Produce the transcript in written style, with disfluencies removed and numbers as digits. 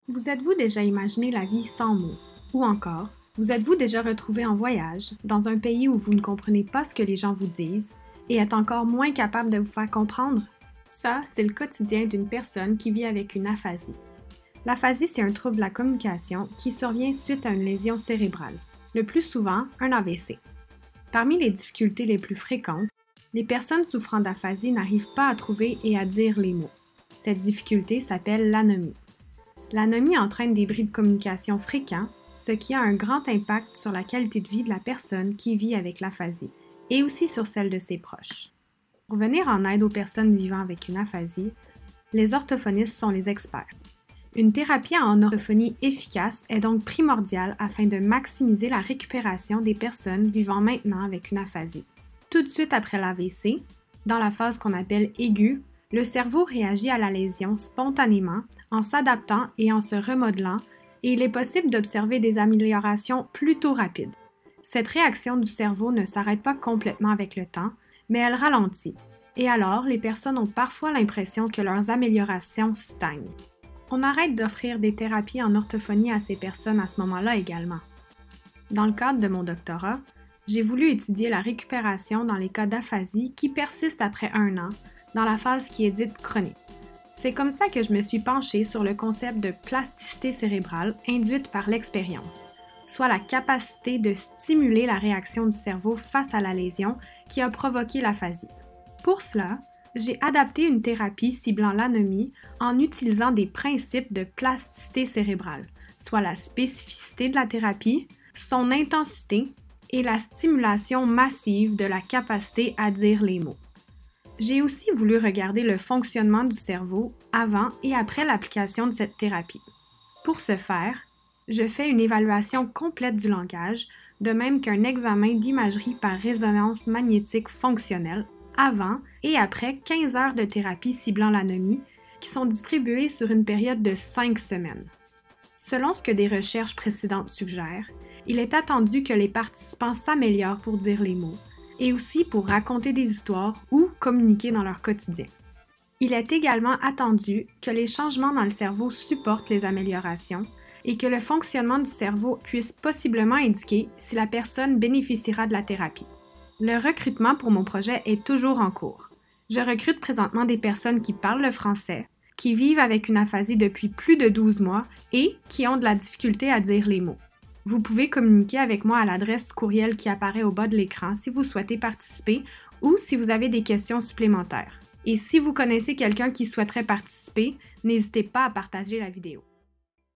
Vous êtes-vous déjà imaginé la vie sans mots? Ou encore, vous êtes-vous déjà retrouvé en voyage, dans un pays où vous ne comprenez pas ce que les gens vous disent et êtes encore moins capable de vous faire comprendre? Ça, c'est le quotidien d'une personne qui vit avec une aphasie. L'aphasie, c'est un trouble de la communication qui survient suite à une lésion cérébrale, le plus souvent un AVC. Parmi les difficultés les plus fréquentes, les personnes souffrant d'aphasie n'arrivent pas à trouver et à dire les mots. Cette difficulté s'appelle l'anomie. L'anomie entraîne des bris de communication fréquents, ce qui a un grand impact sur la qualité de vie de la personne qui vit avec l'aphasie et aussi sur celle de ses proches. Pour venir en aide aux personnes vivant avec une aphasie, les orthophonistes sont les experts. Une thérapie en orthophonie efficace est donc primordiale afin de maximiser la récupération des personnes vivant maintenant avec une aphasie. Tout de suite après l'AVC, dans la phase qu'on appelle aiguë, le cerveau réagit à la lésion spontanément en s'adaptant et en se remodelant, et il est possible d'observer des améliorations plutôt rapides. Cette réaction du cerveau ne s'arrête pas complètement avec le temps, mais elle ralentit, et alors les personnes ont parfois l'impression que leurs améliorations stagnent. On arrête d'offrir des thérapies en orthophonie à ces personnes à ce moment-là également. Dans le cadre de mon doctorat, j'ai voulu étudier la récupération dans les cas d'aphasie qui persistent après 1 an, dans la phase qui est dite chronique. C'est comme ça que je me suis penchée sur le concept de plasticité cérébrale induite par l'expérience, soit la capacité de stimuler la réaction du cerveau face à la lésion qui a provoqué l'aphasie. Pour cela, j'ai adapté une thérapie ciblant l'anomie en utilisant des principes de plasticité cérébrale, soit la spécificité de la thérapie, son intensité et la stimulation massive de la capacité à dire les mots. J'ai aussi voulu regarder le fonctionnement du cerveau avant et après l'application de cette thérapie. Pour ce faire, je fais une évaluation complète du langage, de même qu'un examen d'imagerie par résonance magnétique fonctionnelle avant et après 15 heures de thérapie ciblant l'anomie qui sont distribuées sur une période de 5 semaines. Selon ce que des recherches précédentes suggèrent, il est attendu que les participants s'améliorent pour dire les mots et aussi pour raconter des histoires ou communiquer dans leur quotidien. Il est également attendu que les changements dans le cerveau supportent les améliorations et que le fonctionnement du cerveau puisse possiblement indiquer si la personne bénéficiera de la thérapie. Le recrutement pour mon projet est toujours en cours. Je recrute présentement des personnes qui parlent le français, qui vivent avec une aphasie depuis plus de 12 mois et qui ont de la difficulté à dire les mots. Vous pouvez communiquer avec moi à l'adresse courriel qui apparaît au bas de l'écran si vous souhaitez participer ou si vous avez des questions supplémentaires. Et si vous connaissez quelqu'un qui souhaiterait participer, n'hésitez pas à partager la vidéo.